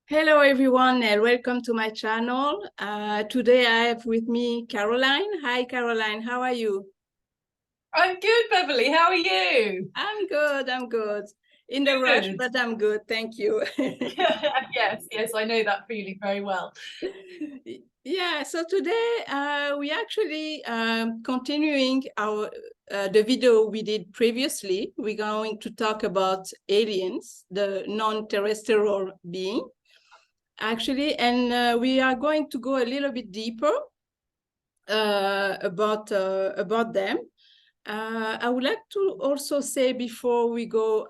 Hello everyone and welcome to my channel. Today I have with me Caroline. Hi Caroline, how are you? I'm good, Beverley. How are you? I'm good. In the rush, Good. but I'm good, thank you. Yes, I know that feeling very well. Yeah, so today we actually continuing the video we did previously. We're going to talk about aliens, the non-terrestrial being. Actually, and we are going to go a little bit deeper about them. I would like to also say before we go,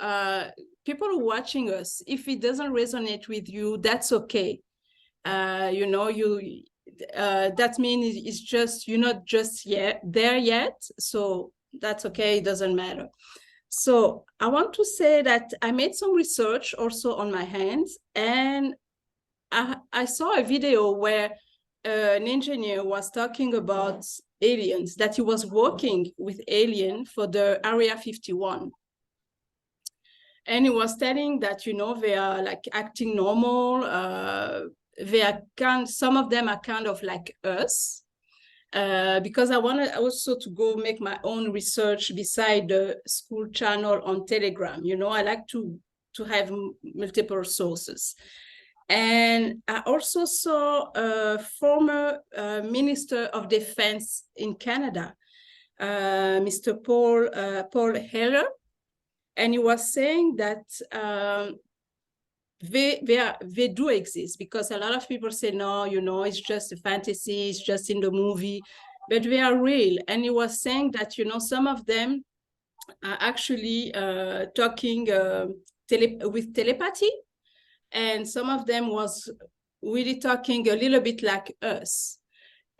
people watching us, if it doesn't resonate with you, that's okay. That means it's just you're not just yet there yet, so that's okay. It doesn't matter. So I want to say that I made some research also on my hands, and I saw a video where an engineer was talking about aliens, that he was working with alien for the Area 51. And he was telling that, they are like acting normal. Some of them are kind of like us. Because I wanted also to go make my own research beside the school channel on Telegram. I like to have multiple sources. And I also saw a former Minister of Defense in Canada, Mr. Paul Heller, and he was saying that they do exist, because a lot of people say, no, it's just a fantasy, it's just in the movie, but they are real. And he was saying that, some of them are actually talking with telepathy, and some of them was really talking a little bit like us.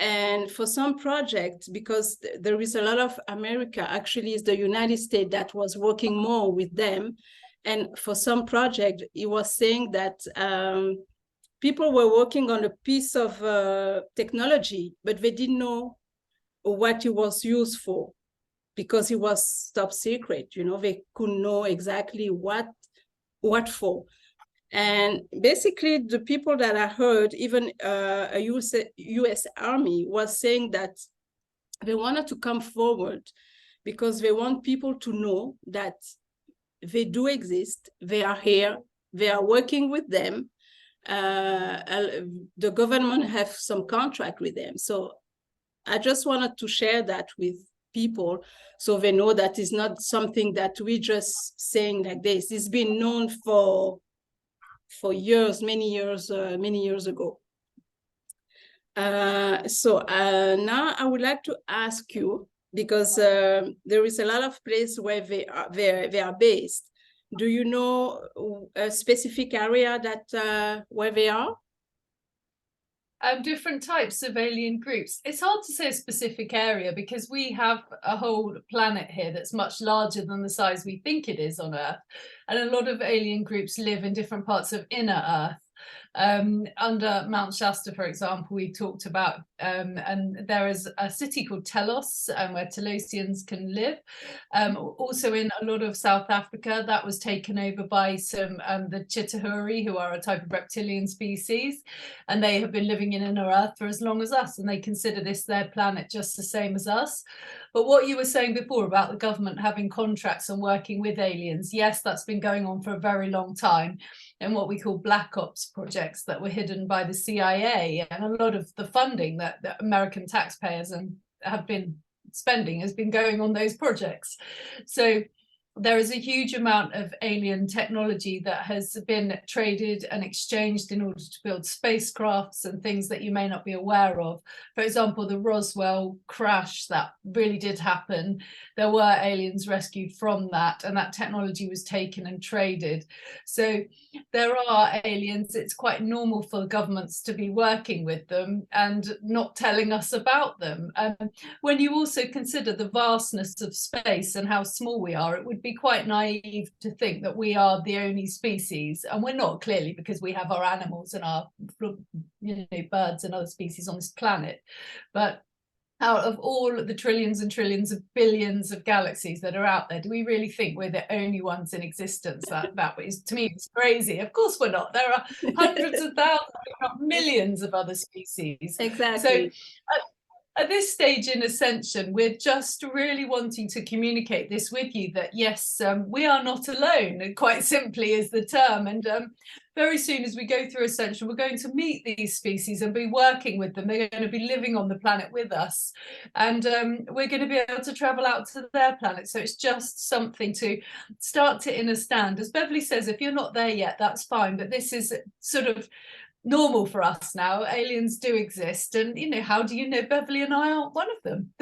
And for some projects, because there is a lot of America, actually is the United States that was working more with them. And for some project, he was saying that people were working on a piece of technology, but they didn't know what it was used for, because it was top secret. They couldn't know exactly what for. And basically, the people that I heard, even a US Army was saying that they wanted to come forward because they want people to know that they do exist, they are here, they are working with them. The government have some contract with them. So I just wanted to share that with people, so they know that it's not something that we just saying like this. It's been known for years, many years ago. Now I would like to ask you, because there is a lot of places where they are based. Do you know a specific area that where they are? Different types of alien groups. It's hard to say a specific area because we have a whole planet here that's much larger than the size we think it is on Earth. And a lot of alien groups live in different parts of inner Earth. Under Mount Shasta, for example, we talked about, and there is a city called Telos, where Telosians can live. Also in a lot of South Africa, that was taken over by the Chitauri, who are a type of reptilian species, and they have been living in inner Earth for as long as us, and they consider this their planet just the same as us. But what you were saying before about the government having contracts and working with aliens, yes, that's been going on for a very long time. And what we call black ops projects that were hidden by the CIA, and a lot of the funding that American taxpayers have been spending has been going on those projects. So there is a huge amount of alien technology that has been traded and exchanged in order to build spacecrafts and things that you may not be aware of. For example, the Roswell crash, that really did happen. There were aliens rescued from that, and that technology was taken and traded. So there are aliens. It's quite normal for governments to be working with them and not telling us about them. When you also consider the vastness of space and how small we are, it would be quite naive to think that we are the only species, and we're not, clearly, because we have our animals and our birds and other species on this planet. But out of all the trillions and trillions of billions of galaxies that are out there, do we really think we're the only ones in existence? That is, to me, it's crazy. Of course we're not. There are hundreds of thousands, if not millions of other species. Exactly. So at this stage in Ascension, we're just really wanting to communicate this with you, that yes, we are not alone, quite simply is the term. And very soon as we go through Ascension, we're going to meet these species and be working with them. They're going to be living on the planet with us. And we're going to be able to travel out to their planet. So it's just something to start to understand. As Beverley says, if you're not there yet, that's fine. But this is sort of normal for us now. Aliens do exist, and you know, how do you know Beverley and I aren't one of them?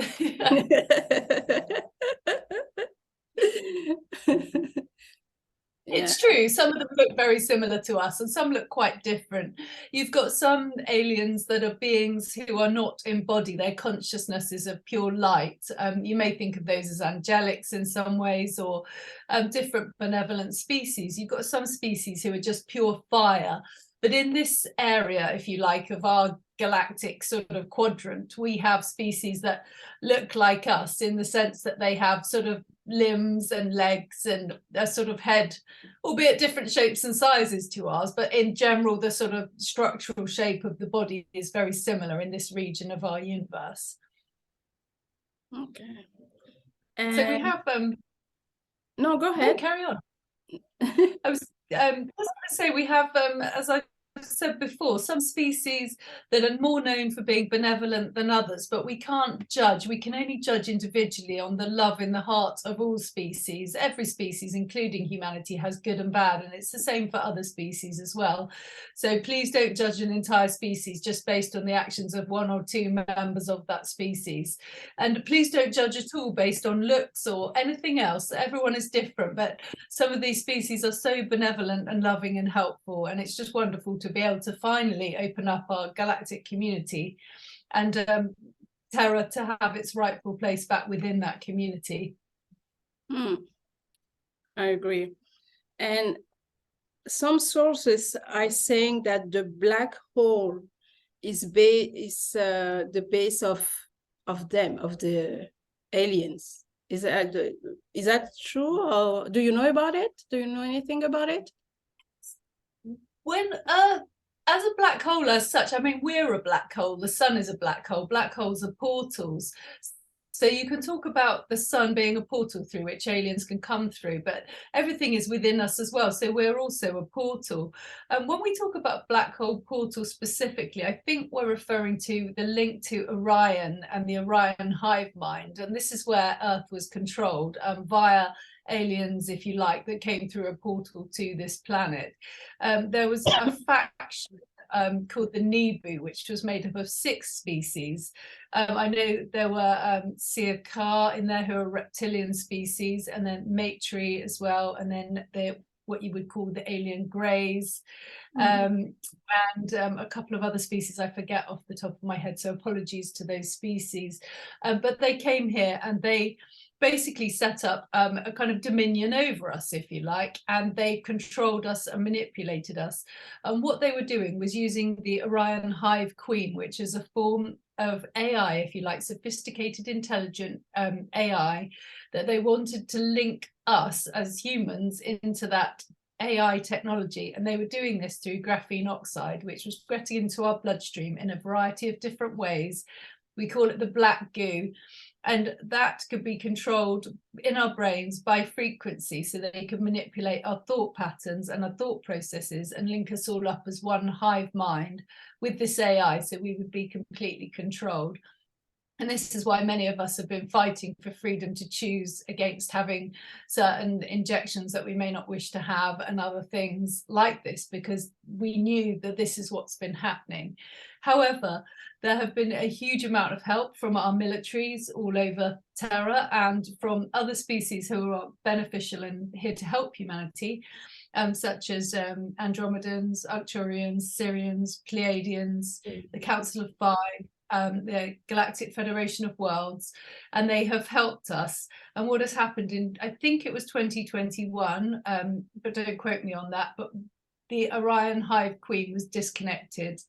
It's true. Some of them look very similar to us and some look quite different. You've got some aliens that are beings who are not in body. Their consciousness is of pure light. You may think of those as angelics in some ways, or different benevolent species. You've got some species who are just pure fire. But in this area, if you like, of our galactic sort of quadrant, we have species that look like us in the sense that they have sort of limbs and legs and a sort of head, albeit different shapes and sizes to ours, but in general the sort of structural shape of the body is very similar in this region of our universe. Okay. So we have no, go ahead. No, carry on. I was going to say we have, as I said before, some species that are more known for being benevolent than others, but we can't judge. We can only judge individually on the love in the heart of all species. Every species, including humanity, has good and bad, and it's the same for other species as well. So please don't judge an entire species just based on the actions of one or two members of that species. And please don't judge at all based on looks or anything else. Everyone is different, but some of these species are so benevolent and loving and helpful, and it's just wonderful to be able to finally open up our galactic community and Terra to have its rightful place back within that community. I agree. And some sources are saying that the black hole is the base of the aliens. Is that true, or do you know about it? Do you know anything about it? When as a black hole as such, I mean, we're a black hole, the sun is a black hole, black holes are portals. So you can talk about the sun being a portal through which aliens can come through, but everything is within us as well. So we're also a portal. And when we talk about black hole portal specifically, I think we're referring to the link to Orion and the Orion hive mind. And this is where Earth was controlled via aliens, if you like, that came through a portal to this planet. There was a faction called the Nebu, which was made up of 6 species. I know there were Siakar in there, who are reptilian species, and then Matri as well, and then what you would call the alien greys, and a couple of other species I forget off the top of my head, so apologies to those species. But they came here and they basically set up a kind of dominion over us, if you like, and they controlled us and manipulated us. And what they were doing was using the Orion hive queen, which is a form of AI, if you like, sophisticated, intelligent AI, that they wanted to link us as humans into that AI technology. And they were doing this through graphene oxide, which was getting into our bloodstream in a variety of different ways. We call it the black goo. And that could be controlled in our brains by frequency, so that they could manipulate our thought patterns and our thought processes and link us all up as one hive mind with this AI, so we would be completely controlled. And this is why many of us have been fighting for freedom to choose against having certain injections that we may not wish to have and other things like this, because we knew that this is what's been happening. However, there have been a huge amount of help from our militaries all over Terra and from other species who are beneficial and here to help humanity, such as Andromedans, Arcturians, Syrians, Pleiadians, the Council of Five, the Galactic Federation of Worlds, and they have helped us. And what has happened in, I think it was 2021, but don't quote me on that, but the Orion Hive Queen was disconnected,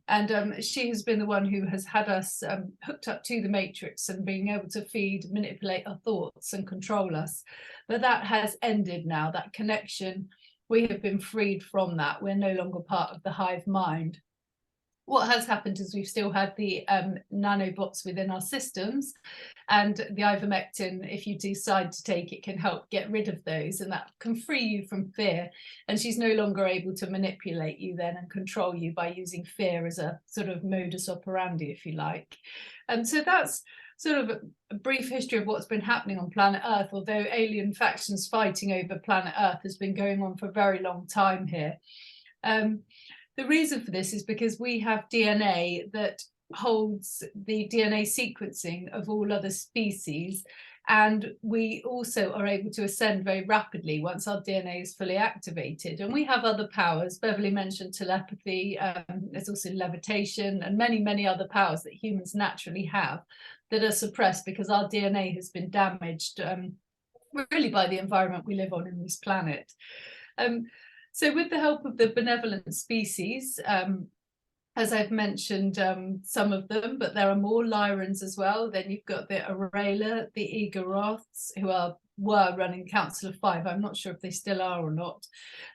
and she has been the one who has had us hooked up to the matrix and being able to feed, manipulate our thoughts and control us. But that has ended now, that connection. We have been freed from that. We're no longer part of the hive mind. What has happened is we've still had the nanobots within our systems, and the ivermectin, if you decide to take it, can help get rid of those, and that can free you from fear. And she's no longer able to manipulate you then and control you by using fear as a sort of modus operandi, if you like. And so that's sort of a brief history of what's been happening on planet Earth, although alien factions fighting over planet Earth has been going on for a very long time here. The reason for this is because we have DNA that holds the DNA sequencing of all other species, and we also are able to ascend very rapidly once our DNA is fully activated. And we have other powers. Beverley mentioned telepathy, there's also levitation and many, many other powers that humans naturally have that are suppressed because our DNA has been damaged really by the environment we live on in this planet. So with the help of the benevolent species, as I've mentioned, some of them, but there are more Lyrans as well. Then you've got the Aurelia, the Egaroths, who were running Council of Five. I'm not sure if they still are or not.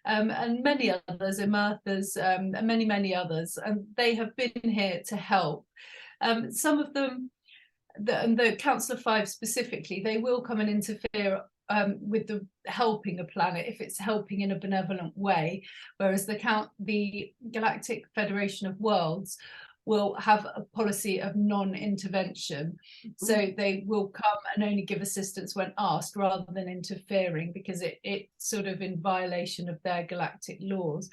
And many others, Emerthas, and many, many others. And they have been here to help. Some of them, the Council of Five specifically, they will come and interfere with the helping a planet if it's helping in a benevolent way, whereas the Galactic Federation of Worlds will have a policy of non-intervention. So they will come and only give assistance when asked rather than interfering, because it's sort of in violation of their galactic laws.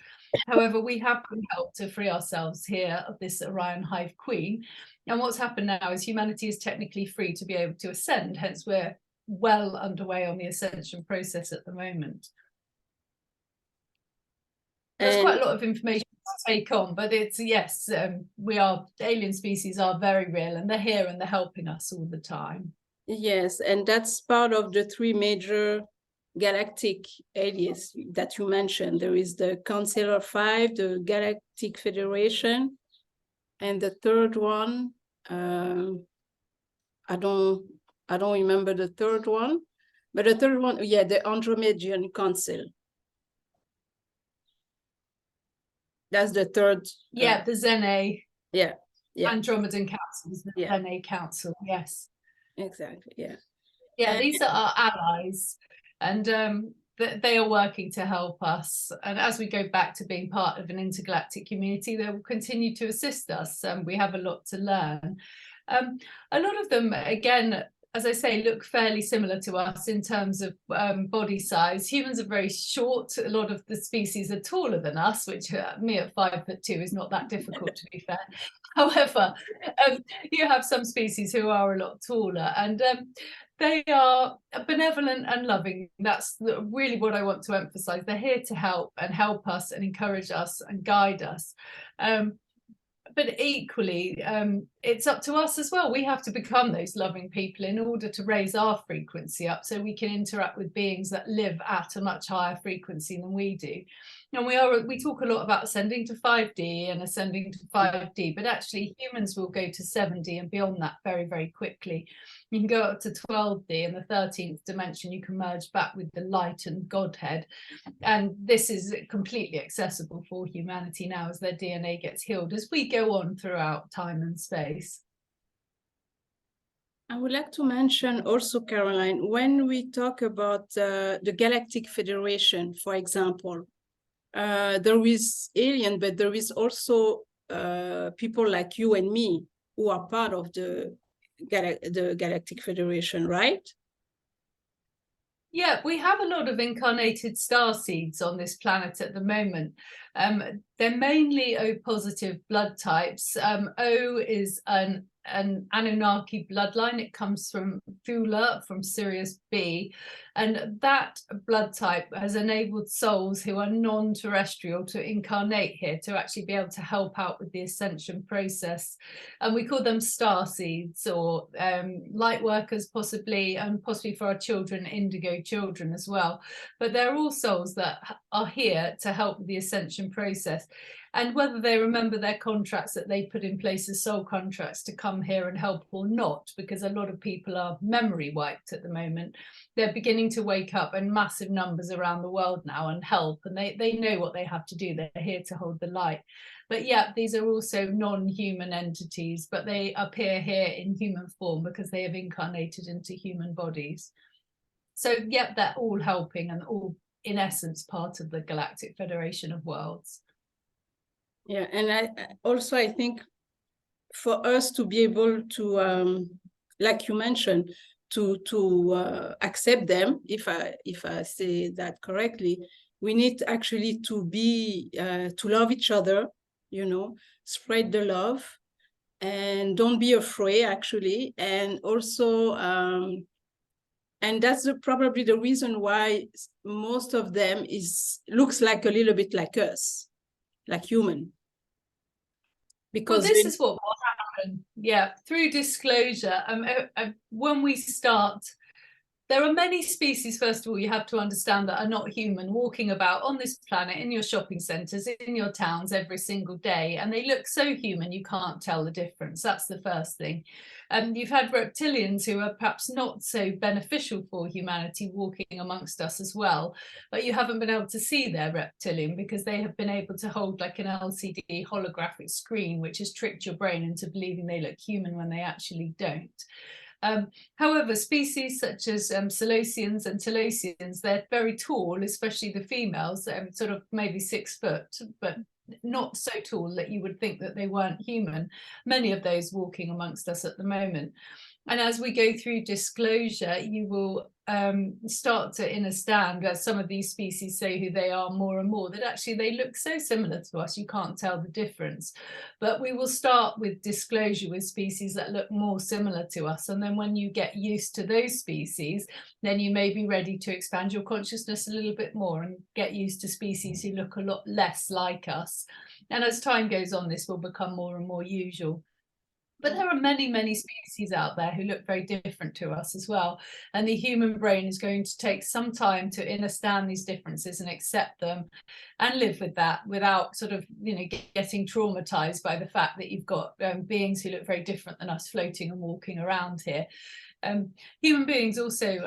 However, we have been helped to free ourselves here of this Orion Hive Queen. And what's happened now is humanity is technically free to be able to ascend, hence we're well underway on the ascension process at the moment. There's quite a lot of information to take on, but it's, yes, alien species are very real, and they're here and they're helping us all the time. Yes, and that's part of the three major galactic aliens that you mentioned. There is the Council of Five, the Galactic Federation, and the third one, I don't remember the third one, but the third one, yeah, the Andromedian Council. That's the third. Yeah, the Zene. Yeah. Andromedan Council is the Zene Council. Yes. Exactly. Yeah. Yeah, these are our allies, and they are working to help us. And as we go back to being part of an intergalactic community, they will continue to assist us. We have a lot to learn. A lot of them, again, as I say, look fairly similar to us in terms of body size. Humans are very short. A lot of the species are taller than us, which me at 5'2" is not that difficult, to be fair. However, you have some species who are a lot taller, and they are benevolent and loving. That's really what I want to emphasize. They're here to help us and encourage us and guide us. But equally, it's up to us as well. We have to become those loving people in order to raise our frequency up, so we can interact with beings that live at a much higher frequency than we do. And we talk a lot about ascending to 5D and ascending to 5D, but actually humans will go to 7D and beyond that very, very quickly. You can go up to 12D, and the 13th dimension, you can merge back with the light and Godhead. And this is completely accessible for humanity now as their DNA gets healed as we go on throughout time and space. I would like to mention also, Caroline, when we talk about the Galactic Federation, for example, there is alien, but there is also people like you and me who are part of the Galactic Federation, right? Yeah, we have a lot of incarnated star seeds on this planet at the moment. They're mainly O positive blood types. O is an an Anunnaki bloodline. It comes from Thula, from Sirius B, and that blood type has enabled souls who are non-terrestrial to incarnate here, to actually be able to help out with the ascension process. And we call them star seeds, or light workers, possibly, and possibly for our children, indigo children as well. But they're all souls that are here to help with the ascension process. And whether they remember their contracts that they put in place as soul contracts to come here and help or not, because a lot of people are memory wiped at the moment, they're beginning to wake up in massive numbers around the world now and help. And they know what they have to do. They're here to hold the light. But yeah, these are also non-human entities, but they appear here in human form because they have incarnated into human bodies. So yeah, they're all helping and all, in essence, part of the Galactic Federation of Worlds. Yeah, and I think for us to be able to, like you mentioned, to accept them, if I say that correctly, we need actually to be to love each other, spread the love, and don't be afraid actually, and also and that's probably the reason why most of them looks like a little bit like us, like human. Because this is what will happen, yeah, through disclosure. When we start, there are many species, first of all, you have to understand, that are not human, walking about on this planet, in your shopping centres, in your towns every single day, and they look so human you can't tell the difference. That's the first thing. You've had reptilians who are perhaps not so beneficial for humanity walking amongst us as well, but you haven't been able to see their reptilian because they have been able to hold like an LCD holographic screen, which has tricked your brain into believing they look human when they actually don't. However, species such as Seleucians and Telosians, they're very tall, especially the females, sort of maybe 6 foot, but not so tall that you would think that they weren't human. Many of those walking amongst us at the moment. And as we go through disclosure, you will start to understand, as some of these species say who they are more and more, that actually they look so similar to us, you can't tell the difference. But we will start with disclosure with species that look more similar to us. And then when you get used to those species, then you may be ready to expand your consciousness a little bit more and get used to species who look a lot less like us. And as time goes on, this will become more and more usual. But there are many, many species out there who look very different to us as well. And the human brain is going to take some time to understand these differences and accept them and live with that without sort of, getting traumatized by the fact that you've got beings who look very different than us floating and walking around here. Human beings also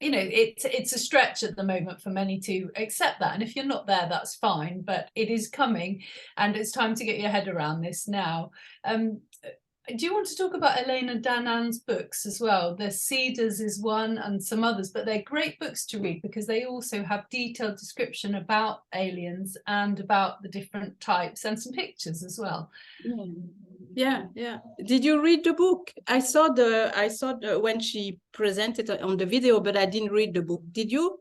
it's a stretch at the moment for many to accept that. And if you're not there, that's fine, but it is coming and it's time to get your head around this now. Do you want to talk about Elena Danan's books as well? The Cedars is one and some others, but they're great books to read because they also have detailed description about aliens and about the different types and some pictures as well. Yeah. Did you read the book? I saw the when she presented on the video, but I didn't read the book. Did you?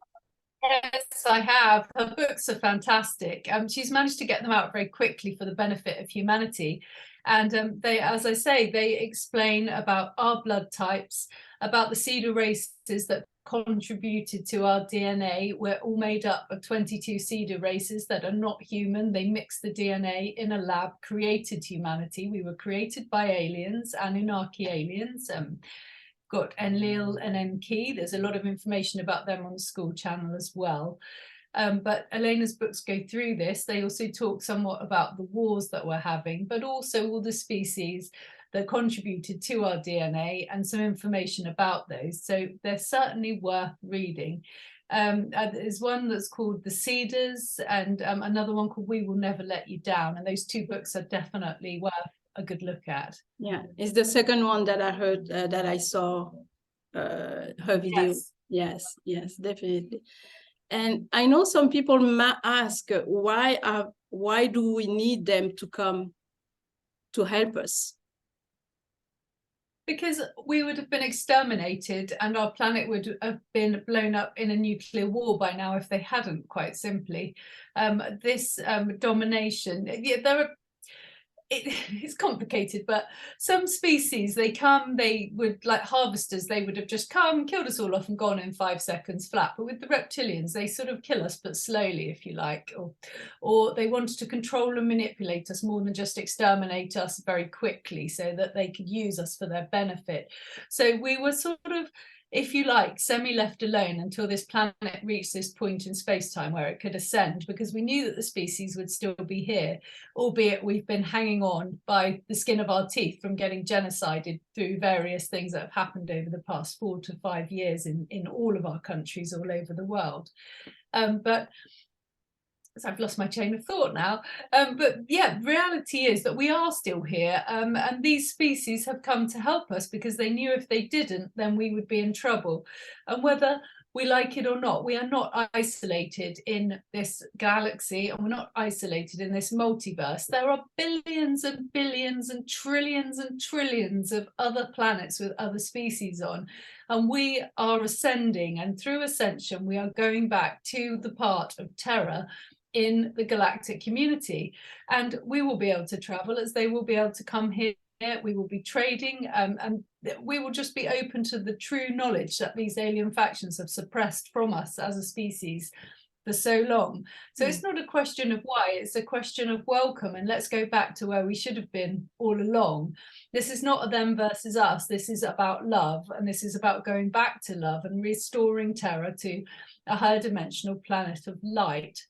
Yes, I have. Her books are fantastic. She's managed to get them out very quickly for the benefit of humanity. And they, as I say, they explain about our blood types, about the cedar races that contributed to our DNA. We're all made up of 22 cedar races that are not human. They mix the DNA in a lab, created humanity. We were created by aliens, Anunnaki aliens. Got Enlil and Enki. There's a lot of information about them on the school channel as well. But Elena's books go through this. They also talk somewhat about the wars that we're having, but also all the species that contributed to our DNA and some information about those. So they're certainly worth reading. There's one that's called The Cedars and another one called We Will Never Let You Down. And those 2 books are definitely worth a good look at. Yeah, it's the second one that I heard, that I saw her video. Yes, definitely. And I know some people might ask, why do we need them to come to help us? Because we would have been exterminated and our planet would have been blown up in a nuclear war by now if they hadn't, quite simply. This domination, it's complicated, but some species, they would, like harvesters, they would have just come, killed us all off and gone in 5 seconds flat. But with the reptilians, they sort of kill us, but slowly, if you like, or they wanted to control and manipulate us more than just exterminate us very quickly so that they could use us for their benefit. So we were sort of, if you like, semi-left alone until this planet reached this point in space-time where it could ascend, because we knew that the species would still be here, albeit we've been hanging on by the skin of our teeth from getting genocided through various things that have happened over the past 4 to 5 years in all of our countries all over the world. But I've lost my chain of thought now. But yeah, reality is that we are still here, and these species have come to help us because they knew if they didn't, then we would be in trouble. And whether we like it or not, we are not isolated in this galaxy, and we're not isolated in this multiverse. There are billions and billions and trillions of other planets with other species on, and we are ascending, and through ascension we are going back to the part of terror in the galactic community, and we will be able to travel as they will be able to come here. We will be trading, and we will just be open to the true knowledge that these alien factions have suppressed from us as a species for so long. So it's not a question of why, it's a question of welcome, and let's go back to where we should have been all along. This is not a them versus us, this is about love, and this is about going back to love and restoring terror to a higher dimensional planet of light.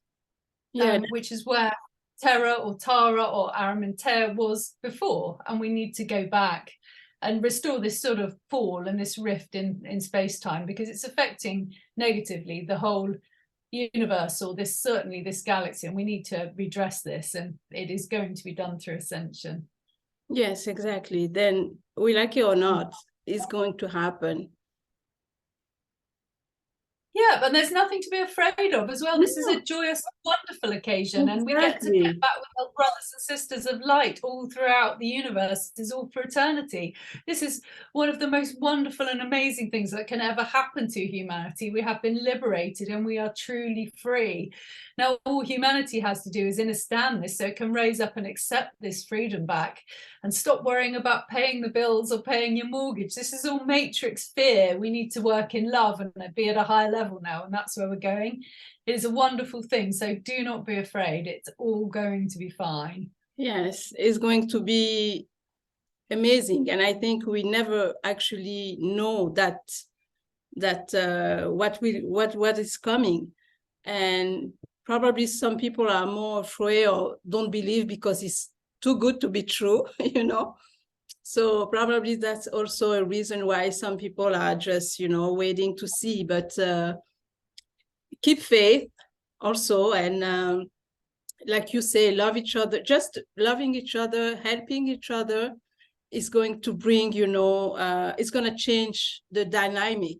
Which is where Terra or Tara or Aramintea was before, and we need to go back and restore this sort of fall and this rift in space-time, because it's affecting negatively the whole universe, or certainly this galaxy, and we need to redress this, and it is going to be done through ascension. Yes, exactly. Then, we like it or not, it's going to happen. Yeah, but there's nothing to be afraid of as well. This is a joyous, wonderful occasion, and we get to get back with our brothers and sisters of light all throughout the universe. It is all for eternity. This is one of the most wonderful and amazing things that can ever happen to humanity. We have been liberated and we are truly free. Now, all humanity has to do is understand this so it can raise up and accept this freedom back and stop worrying about paying the bills or paying your mortgage. This is all matrix fear. We need to work in love and be at a higher level now, and that's where we're going. It is a wonderful thing, so do not be afraid. It's all going to be fine. Yes, it's going to be amazing, and I think we never actually know that what is coming, and probably some people are more afraid or don't believe because it's too good to be true, you know. So probably that's also a reason why some people are just, you know, waiting to see. But keep faith also, and like you say, love each other. Just loving each other, helping each other is going to bring, you know, it's going to change the dynamic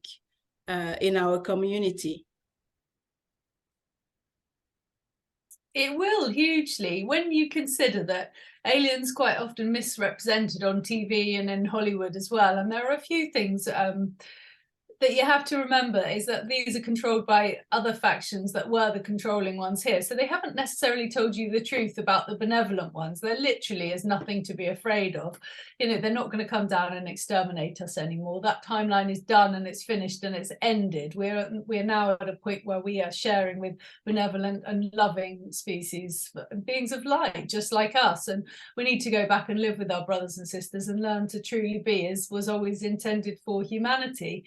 in our community. It will, hugely, when you consider that aliens quite often misrepresented on TV and in Hollywood as well. And there are a few things that you have to remember is that these are controlled by other factions that were the controlling ones here. So they haven't necessarily told you the truth about the benevolent ones. There literally is nothing to be afraid of. You know, they're not going to come down and exterminate us anymore. That timeline is done and it's finished and it's ended. We're now at a point where we are sharing with benevolent and loving species, beings of light, just like us. And we need to go back and live with our brothers and sisters and learn to truly be as was always intended for humanity.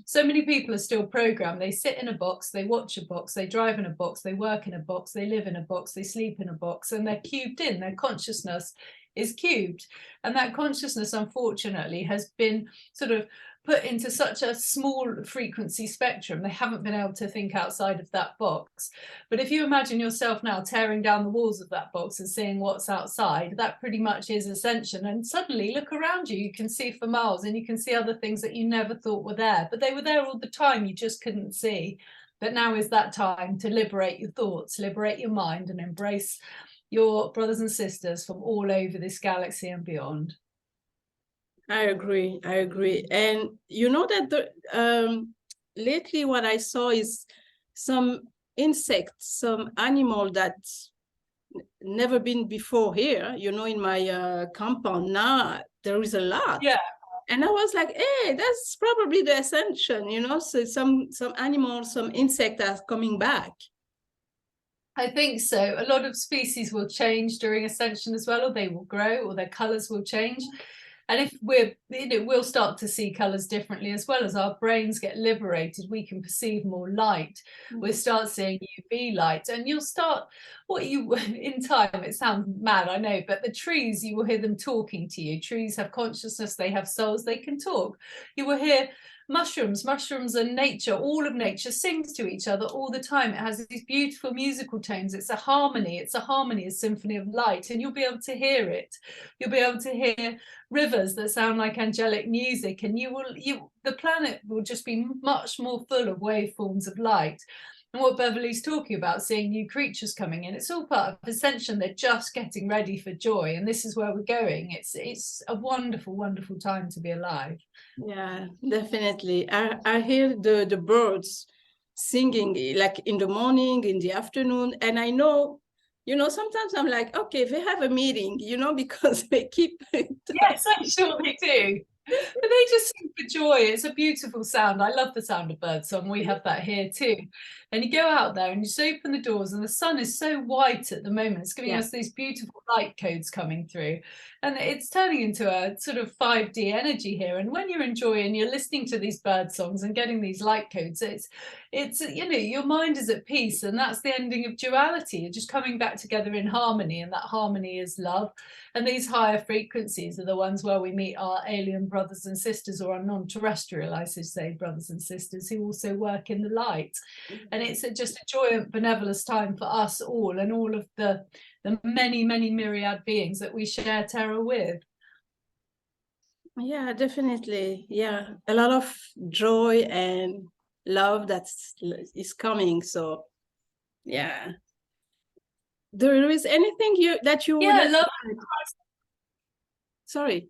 So many people are still programmed. They sit in a box, they watch a box, they drive in a box, they work in a box, they live in a box, they sleep in a box, and they're cubed in. Their consciousness is cubed. And that consciousness, unfortunately, has been sort of put into such a small frequency spectrum. They haven't been able to think outside of that box. But if you imagine yourself now tearing down the walls of that box and seeing what's outside, that pretty much is ascension. And suddenly look around you, you can see for miles and you can see other things that you never thought were there, but they were there all the time, you just couldn't see. But now is that time to liberate your thoughts, liberate your mind, and embrace your brothers and sisters from all over this galaxy and beyond. I agree. And you know that lately what I saw is some insects, some animal that never been before here, you know, in my compound. Now there is a lot. Yeah. And I was like, hey, that's probably the ascension, you know, so some animals, some insects are coming back. I think so. A lot of species will change during ascension as well, or they will grow, or their colors will change. And if we'll start to see colors differently as well as our brains get liberated. We can perceive more light. We'll start seeing UV light, and you'll start in time. It sounds mad, I know, but the trees, you will hear them talking to you. Trees have consciousness, they have souls, they can talk. You will hear mushrooms and nature, all of nature sings to each other all the time. It has these beautiful musical tones. It's a harmony, a symphony of light, and you'll be able to hear it. You'll be able to hear rivers that sound like angelic music, and the planet will just be much more full of waveforms of light. And what Beverley's talking about, seeing new creatures coming in, it's all part of ascension. They're just getting ready for joy, and this is where we're going. It's a wonderful, wonderful time to be alive. Yeah, definitely. I hear the birds singing like in the morning, in the afternoon, and I know, you know, sometimes I'm like, okay, they have a meeting, you know, because they keep. Yes, I'm sure they do. But they just sing for joy. It's a beautiful sound. I love the sound of birdsong. We have that here too. And you go out there and you just open the doors, and the sun is so white at the moment. It's giving us these beautiful light codes coming through. And it's turning into a sort of 5D energy here. And when you're enjoying, you're listening to these bird songs and getting these light codes, it's you know, your mind is at peace, and that's the ending of duality. You're just coming back together in harmony, and that harmony is love. And these higher frequencies are the ones where we meet our alien brothers and sisters, or our non-terrestrial, I should say, brothers and sisters, who also work in the light. And it's just a joyous, benevolent time for us all, and all of the many, many myriad beings that we share terror with. Yeah, definitely. Yeah, a lot of joy and love is coming. So, yeah. There is anything that you would like love. Sorry.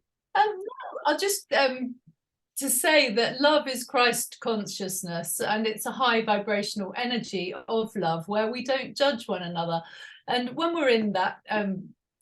I'll just to say that love is Christ consciousness, and it's a high vibrational energy of love where we don't judge one another. And when we're in that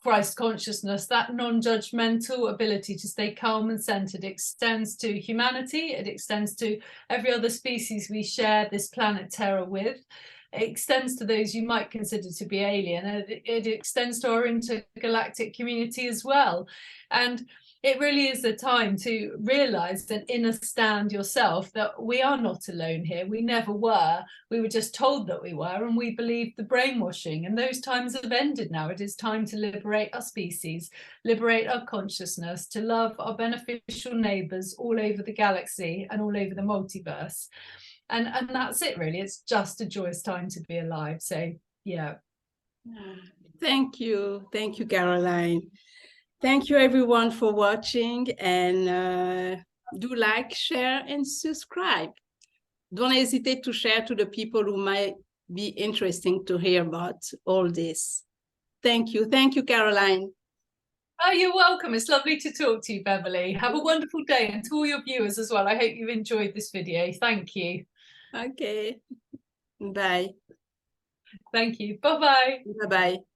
Christ consciousness, that non-judgmental ability to stay calm and centered extends to humanity. It extends to every other species we share this planet Terra with. It extends to those you might consider to be alien, and it extends to our intergalactic community as well. And it really is a time to realize and inner stand yourself that we are not alone here. We never were. We were just told that we were, and we believed the brainwashing. And those times have ended now. It is time to liberate our species, liberate our consciousness, to love our beneficial neighbors all over the galaxy and all over the multiverse. And that's it, really. It's just a joyous time to be alive. So, yeah. Thank you. Thank you, Caroline. Thank you, everyone, for watching, and do like, share, and subscribe. Don't hesitate to share to the people who might be interesting to hear about all this. Thank you. Thank you, Caroline. Oh, you're welcome. It's lovely to talk to you, Beverley. Have a wonderful day, and to all your viewers as well. I hope you've enjoyed this video. Thank you. Okay. Bye. Thank you. Bye-bye. Bye-bye.